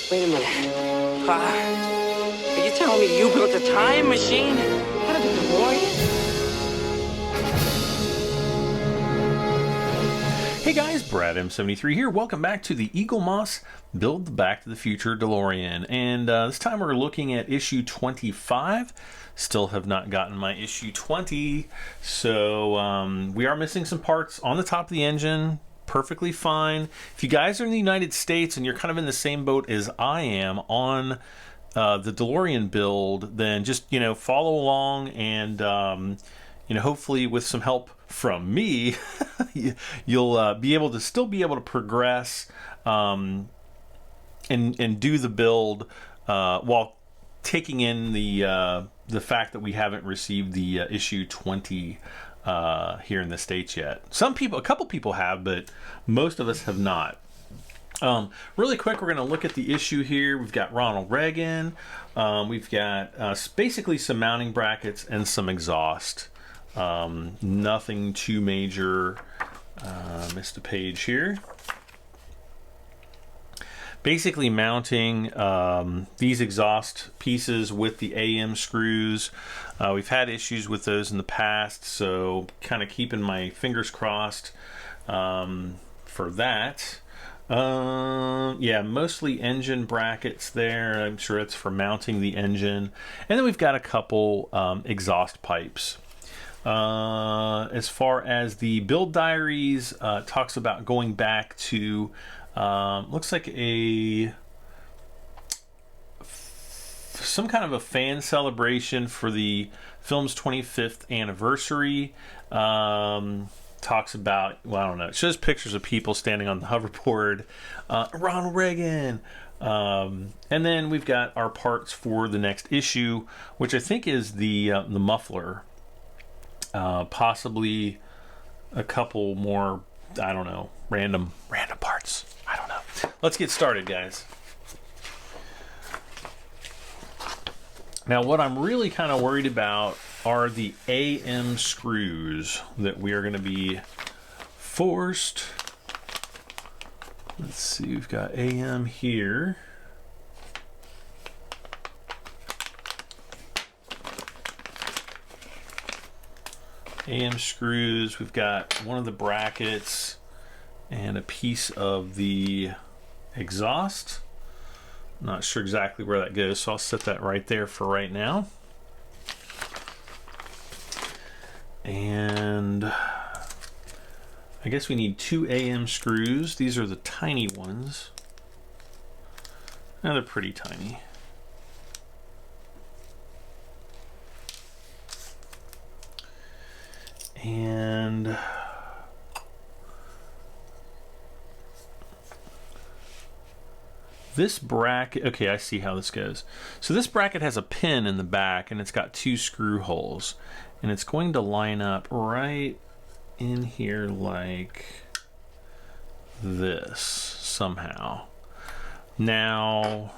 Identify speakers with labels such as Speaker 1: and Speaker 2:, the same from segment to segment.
Speaker 1: Wait a minute. Are you telling me you built a time machine out of a DeLorean?
Speaker 2: Hey guys, Brad M73 here. Welcome back to the Eagle Moss Build the Back to the Future DeLorean. And this time we're looking at issue 25. Still have not gotten my issue 20. So we are missing some parts on the top of the engine. Perfectly fine. If you guys are in the United States and you're kind of in the same boat as I am on the DeLorean build, then just, follow along and, hopefully with some help from me, you'll be able to progress and do the build while taking in the fact that we haven't received the issue 20 here in the States yet. A couple people have, but most of us have not. Really quick, we're going to look at the issue here. We've got Ronald Reagan. We've got basically some mounting brackets and some exhaust. Nothing too major. Missed a page here. Basically mounting these exhaust pieces with the AM screws. We've had issues with those in the past, so kind of keeping my fingers crossed for that. Yeah, mostly engine brackets there. I'm sure it's for mounting the engine. And then we've got a couple exhaust pipes. As far as the build diaries, talks about going back to looks like some kind of a fan celebration for the film's 25th anniversary. Talks about, well, I don't know, it shows pictures of people standing on the hoverboard. Ronald Reagan. And then we've got our parts for the next issue, which I think is the muffler. Possibly a couple more, I don't know, random parts. I don't know. Let's get started, guys. Now, what I'm really kind of worried about are the AM screws that we are going to be forced. Let's see, we've got AM here. AM screws, we've got one of the brackets and a piece of the exhaust. Not sure exactly where that goes, so I'll set that right there for right now. And I guess we need 2 AM screws. These are the tiny ones. And they're pretty tiny. And this bracket, okay, I see how this goes. So this bracket has a pin in the back and it's got 2 screw holes. And it's going to line up right in here like this somehow. Now,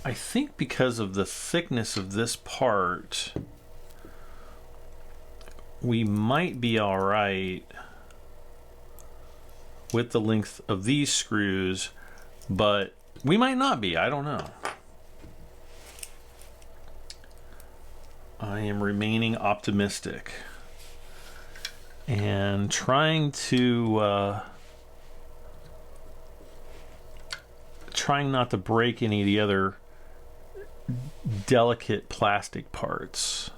Speaker 2: I think because of the thickness of this part, we might be all right with the length of these screws, but we might not be. I don't know. I am remaining optimistic and trying not to break any of the other delicate plastic parts.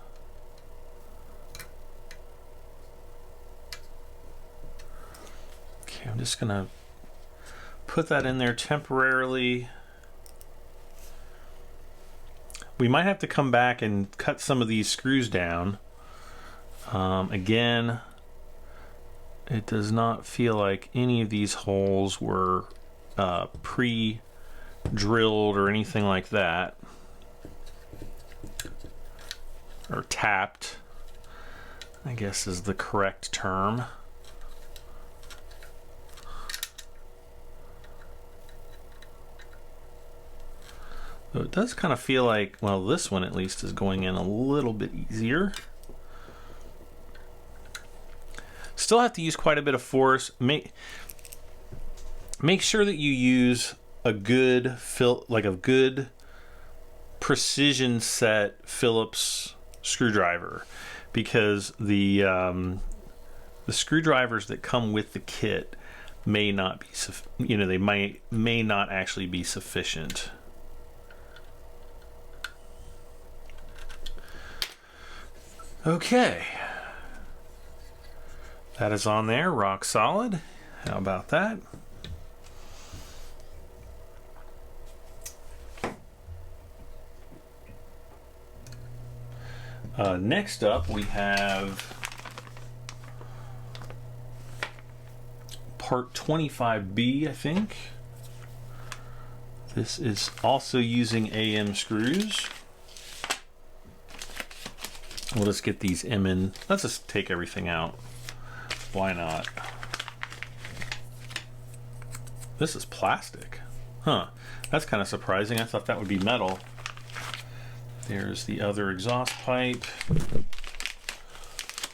Speaker 2: Okay, I'm just gonna put that in there temporarily. We might have to come back and cut some of these screws down. Again, it does not feel like any of these holes were pre-drilled or anything like that. Or tapped, I guess is the correct term. So it does kind of feel like, well, this one at least is going in a little bit easier. Still have to use quite a bit of force. Make sure that you use a good good precision set Phillips screwdriver, because the screwdrivers that come with the kit may not be they may not actually be sufficient. Okay, that is on there, rock solid. How about that? Next up, we have part 25B, I think. This is also using AM screws. We'll just get these M in. Let's just take everything out. Why not? This is plastic. Huh. That's kind of surprising. I thought that would be metal. There's the other exhaust pipe.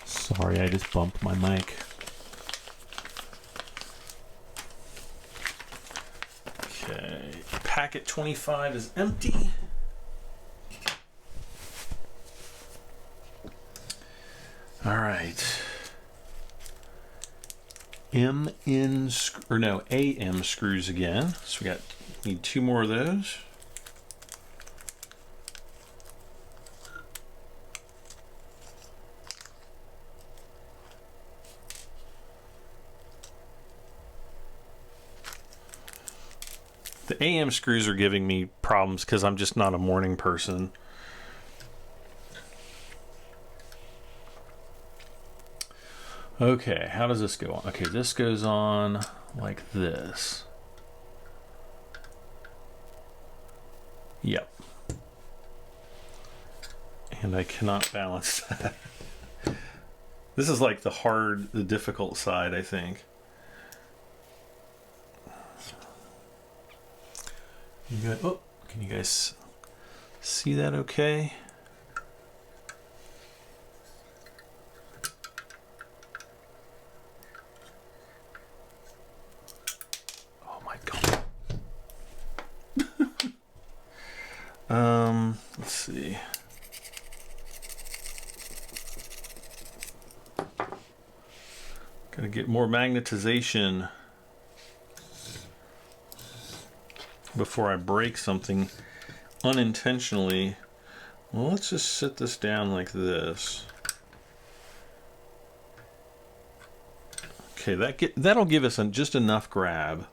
Speaker 2: Sorry, I just bumped my mic. Okay. Packet 25 is empty. All right. AM screws again. So need 2 more of those. The AM screws are giving me problems because I'm just not a morning person. Okay, how does this go on? Okay, this goes on like this. Yep. And I cannot balance that. This is like the difficult side, I think. Can you guys see that okay? Oh my God. Let's see. Gotta get more magnetization before I break something unintentionally. Well, let's just sit this down like this. Okay, that'll give us just enough grab.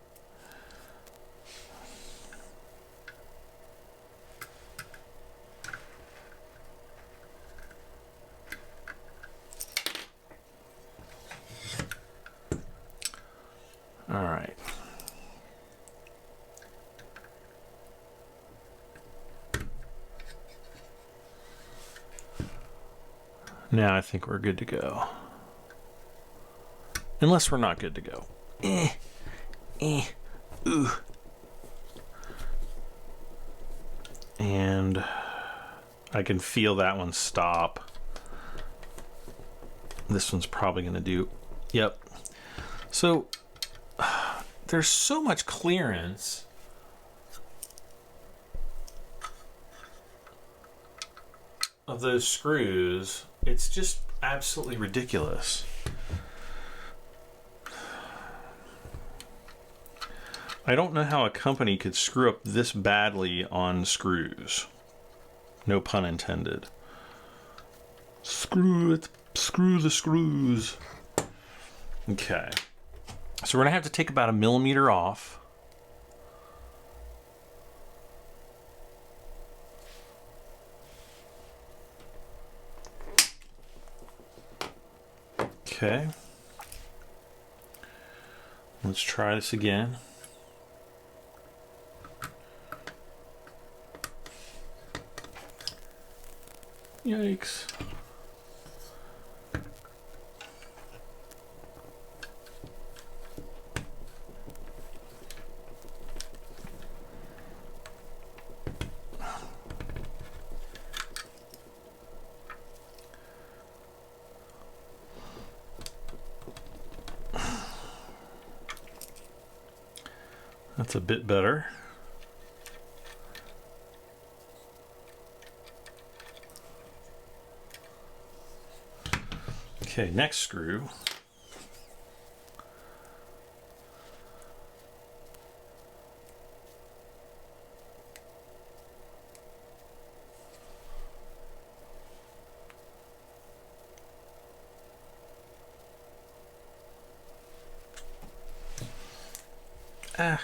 Speaker 2: All right. Now I think we're good to go. Unless we're not good to go. Ooh. And I can feel that one stop. This one's probably going to do. Yep. So there's so much clearance. Of those screws, it's just absolutely ridiculous. I don't know how a company could screw up this badly on screws. No pun intended. Screw it. Screw the screws. Okay. So we're going to have to take about 1 millimeter off. Okay. Let's try this again. Yikes. That's a bit better. Okay, next screw. Ah.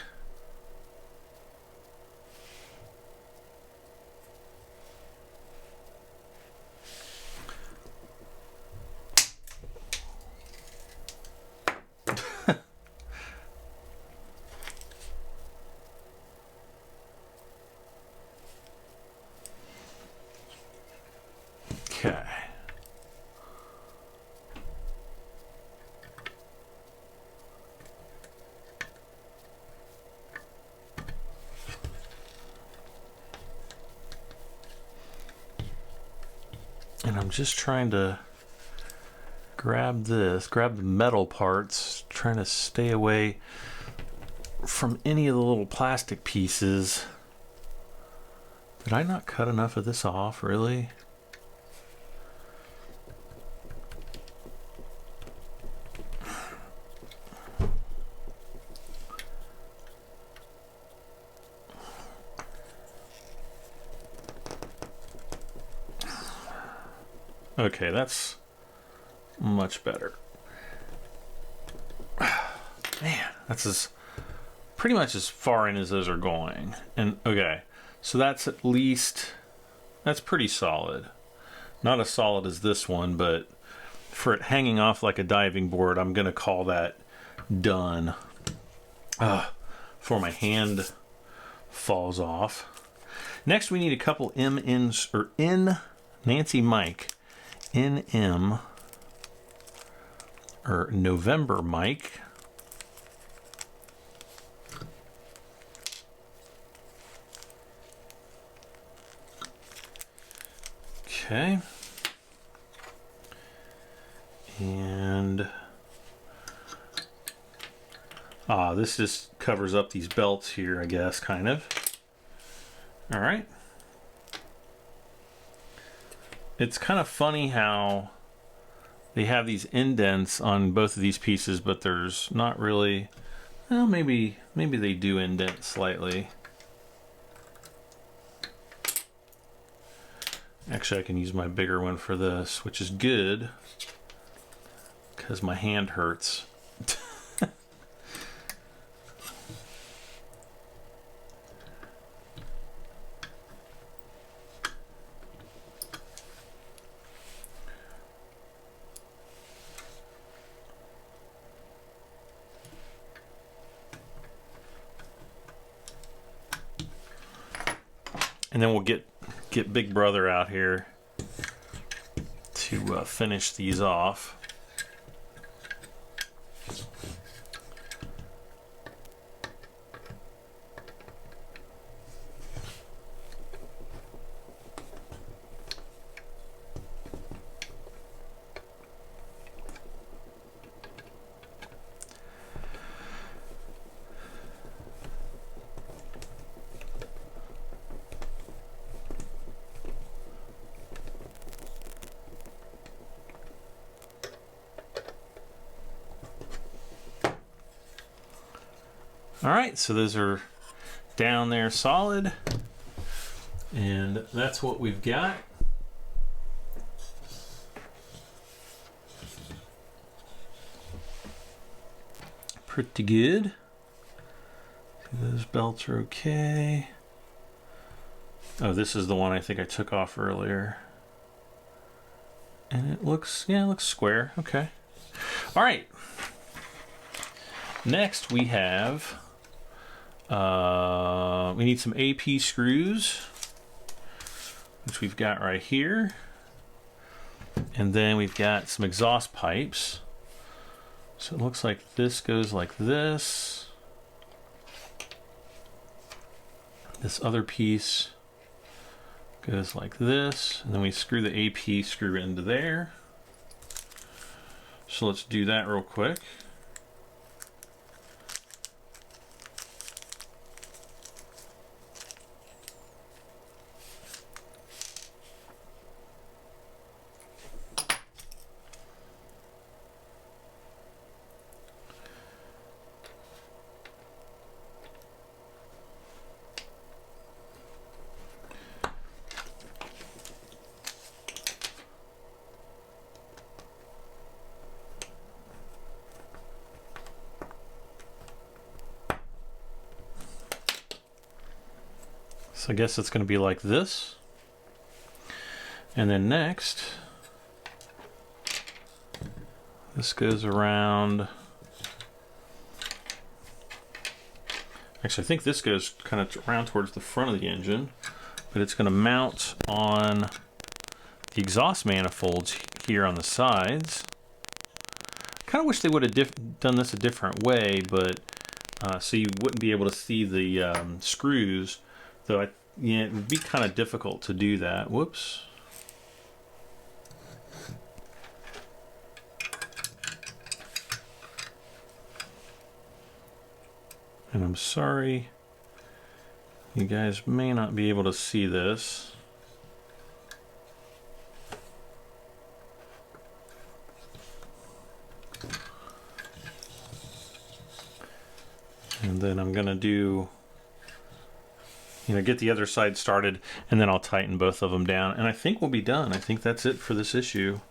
Speaker 2: Okay. And I'm just trying to grab the metal parts, trying to stay away from any of the little plastic pieces. Did I not cut enough of this off, really? Okay, that's much better. Man, that's pretty much as far in as those are going. And okay, so that's that's pretty solid. Not as solid as this one, but for it hanging off like a diving board, I'm gonna call that done. Before my hand falls off. Next, we need a couple Nancy Mike. NM or November mic. Okay. And this just covers up these belts here, I guess, kind of. All right. It's kind of funny how they have these indents on both of these pieces, but there's not really, well, maybe they do indent slightly. Actually, I can use my bigger one for this, which is good because my hand hurts. And then we'll get Big Brother out here to finish these off. All right, so those are down there solid, and that's what we've got. Pretty good. Those belts are okay. Oh, this is the one I think I took off earlier. And it looks, yeah, it looks square. Okay. All right. Next we have, we need some AP screws, which we've got right here. And then we've got some exhaust pipes. So it looks like this goes like this. This other piece goes like this. And then we screw the AP screw into there. So let's do that real quick. So I guess it's going to be like this. And then next, this goes around. Actually, I think this goes kind of around towards the front of the engine, but it's going to mount on the exhaust manifolds here on the sides. I kind of wish they would have done this a different way, but so you wouldn't be able to see the screws, though yeah, it would be kind of difficult to do that. Whoops. And I'm sorry, you guys may not be able to see this. And then I'm gonna do, get the other side started, and then I'll tighten both of them down. And I think we'll be done. I think that's it for this issue.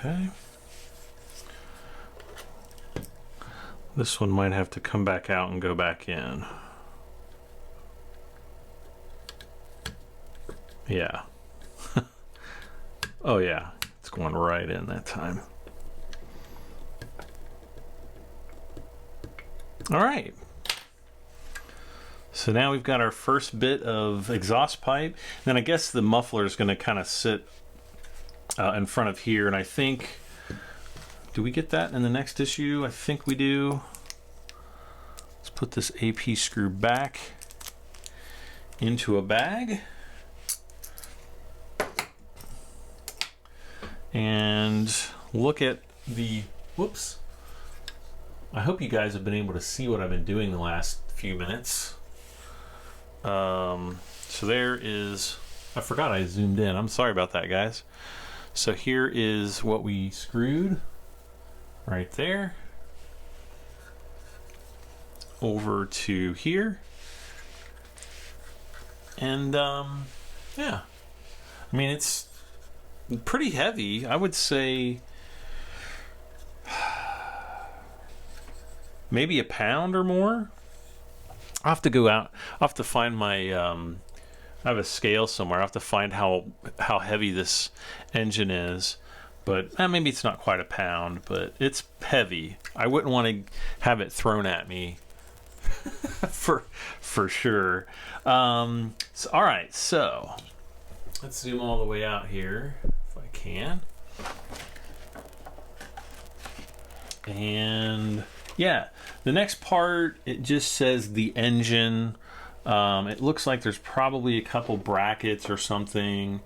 Speaker 2: Okay. This one might have to come back out and go back in. Yeah. Oh yeah, it's going right in that time. All right. So now we've got our first bit of exhaust pipe. Then I guess the muffler is going to kind of sit in front of here, and I think, do we get that in the next issue? I think we do. Let's put this AP screw back into a bag. And look at the, whoops. I hope you guys have been able to see what I've been doing the last few minutes. So there is, I forgot I zoomed in. I'm sorry about that, guys. So here is what we screwed right there over to here. And yeah, I mean, it's pretty heavy. I would say maybe a pound or more. I'll have to go out. I'll have to find my I have a scale somewhere. I have to find how heavy this engine is, but maybe it's not quite a pound, but it's heavy. I wouldn't want to have it thrown at me for sure. So, all right, so let's zoom all the way out here if I can. And yeah, the next part, it just says the engine. It looks like there's probably a couple brackets or something.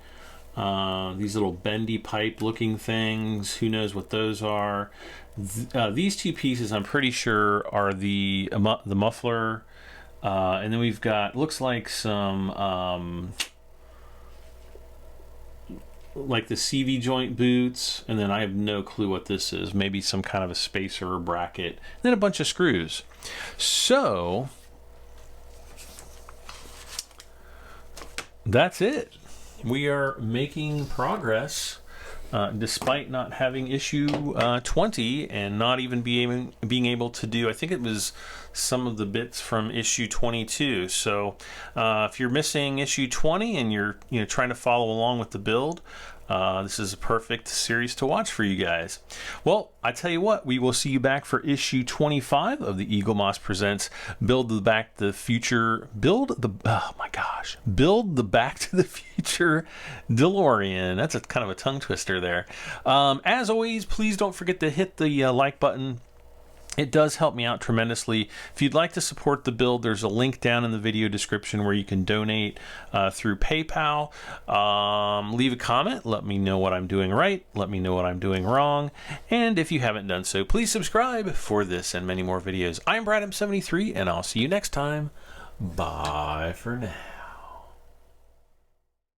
Speaker 2: These little bendy pipe looking things. Who knows what those are? These two pieces, I'm pretty sure, are the muffler. And then we've got, looks like some like the CV joint boots, and then I have no clue what this is. Maybe some kind of a spacer or bracket. And then a bunch of screws. So that's it. We are making progress despite not having issue 20 and not even being able to do, I think it was some of the bits from issue 22. So if you're missing issue 20 and you're trying to follow along with the build, this is a perfect series to watch for you guys. Well, I tell you what, we will see you back for issue 25 of the Eaglemoss Presents Build the Back to the Future, Build the Back to the Future DeLorean. That's a kind of a tongue twister there. As always, please don't forget to hit the like button It does help me out tremendously. If you'd like to support the build, there's a link down in the video description where you can donate through PayPal. Leave a comment. Let me know what I'm doing right. Let me know what I'm doing wrong. And if you haven't done so, please subscribe for this and many more videos. I'm BradM73, and I'll see you next time. Bye for now.